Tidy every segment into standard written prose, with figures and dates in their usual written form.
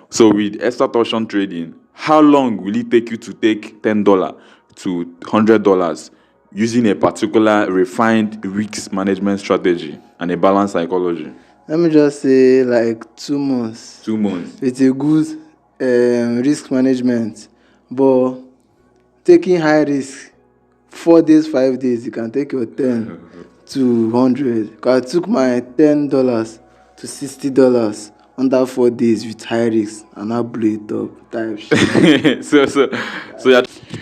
So with expert option trading, how long will it take you to take $10 to $100 using a particular refined risk management strategy and a balanced psychology? Let me just say like 2 months. 2 months. It's a good risk management, but taking high risk 4 days, 5 days, you can take your 10 to 100. Cause I took my $10 to $60 under 4 days with high risk, and I blew it up. Type shit.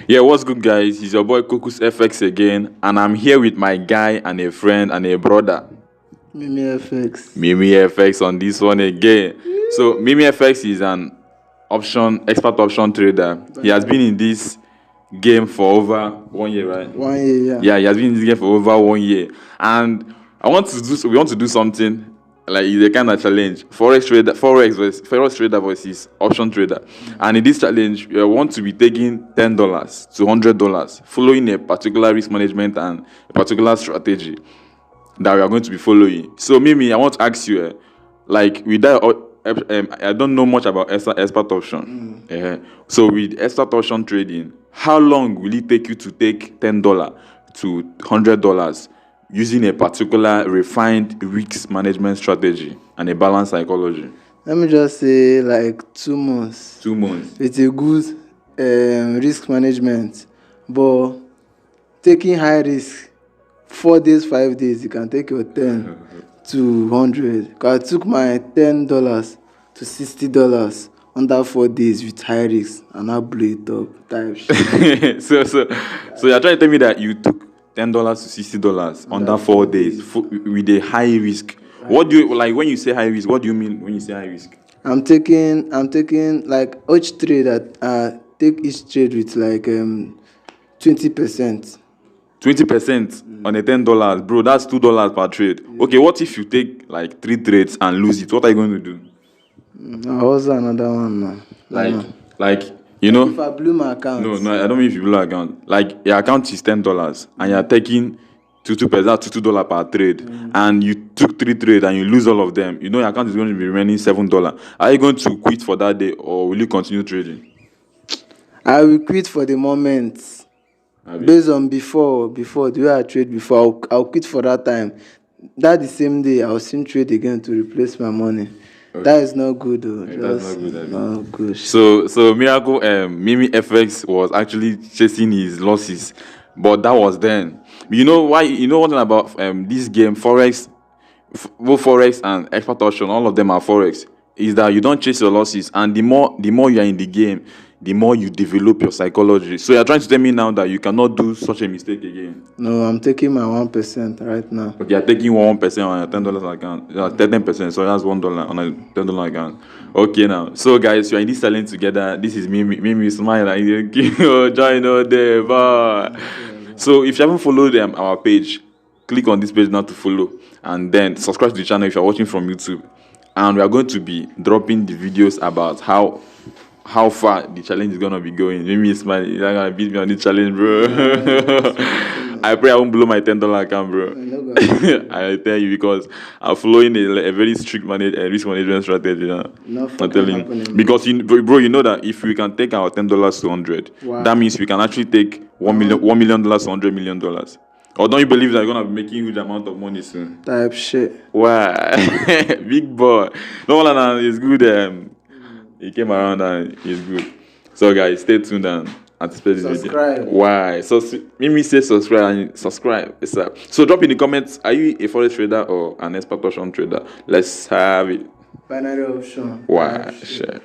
Yeah, what's good, guys? It's your boy Cocos FX again, and I'm here with my guy and a friend and a brother, Mimi FX. Mimi FX on this one again. So Mimi FX is an expert option trader. He has been in this game for over 1 year, right? 1 year, yeah. Yeah, he has been in this game for over 1 year, and we want to do something like it's a kind of challenge. Forex trader versus option trader, and in this challenge, we want to be taking $10 to $100, following a particular risk management and a particular strategy that we are going to be following. So, Mimi, I want to ask you, like with that. I don't know much about expert option. So with expert option trading, how long will it take you to take $10 to $100 using a particular refined risk management strategy and a balanced psychology? Let me just say like 2 months. 2 months. It's a good risk management, but taking high risk 4 days, 5 days, you can take your 10 to 100. Cause I took my $10 to $60 under 4 days with high risk, and I blew it up. Type shit. So you're trying to tell me that you took $10 to $60 under 4 days with a high risk. What do you like when you say high risk? What do you mean when you say high risk? I'm taking like each trade that take each trade with like 20%. 20% on a $10, bro. That's $2 per trade. Okay, what if you take like 3 trades and lose it? What are you going to do? How's another one now? Like you know. If I blew my account. No, I don't mean if you blew your account. Like your account is $10 and you're taking 2%, that's $2 per trade, and you took 3 trades and you lose all of them. You know your account is going to be remaining $7. Are you going to quit for that day, or will you continue trading? I will quit for the moment. Based on before the way I trade before, I'll quit for that time. That the same day I'll still trade again to replace my money. Okay. That is not good though. That's not good. Not good. So Miracle Mimi FX was actually chasing his losses, but that was then. You know why? You know one thing about this game, Forex, both Forex and expert option, all of them are Forex, is that you don't chase your losses, and the more you are in the game, the more you develop your psychology. So you're trying to tell me now that you cannot do such a mistake again? No, I'm taking my 1% right now. Okay, you're taking 1% on your $10 account. 10%, so that's $1 on a $10 account. Okay, now. So guys, you're in this challenge together. This is Mimi smile and join out there. Bye. So if you haven't followed our page, click on this page now to follow, and then subscribe to the channel if you're watching from YouTube. And we are going to be dropping the videos about how far the challenge is gonna be going. Maybe smile, you're not gonna beat me on this challenge, bro. I pray I won't blow my $10 account, bro. I tell you, because I'm following a very strict risk management strategy. I'm telling you, because bro, you know that if we can take our $10 to 100, that means we can actually take $1 million to $100 million. Or don't you believe that you're gonna be making a huge amount of money soon? Type shit. Why? Big boy. No, it's good. He came around and he's good. So guys, stay tuned and anticipate this video. Why? So Mimi say subscribe. So drop in the comments, are you a forex trader or an expert option trader? Let's have it. Binary option. Why? Sure.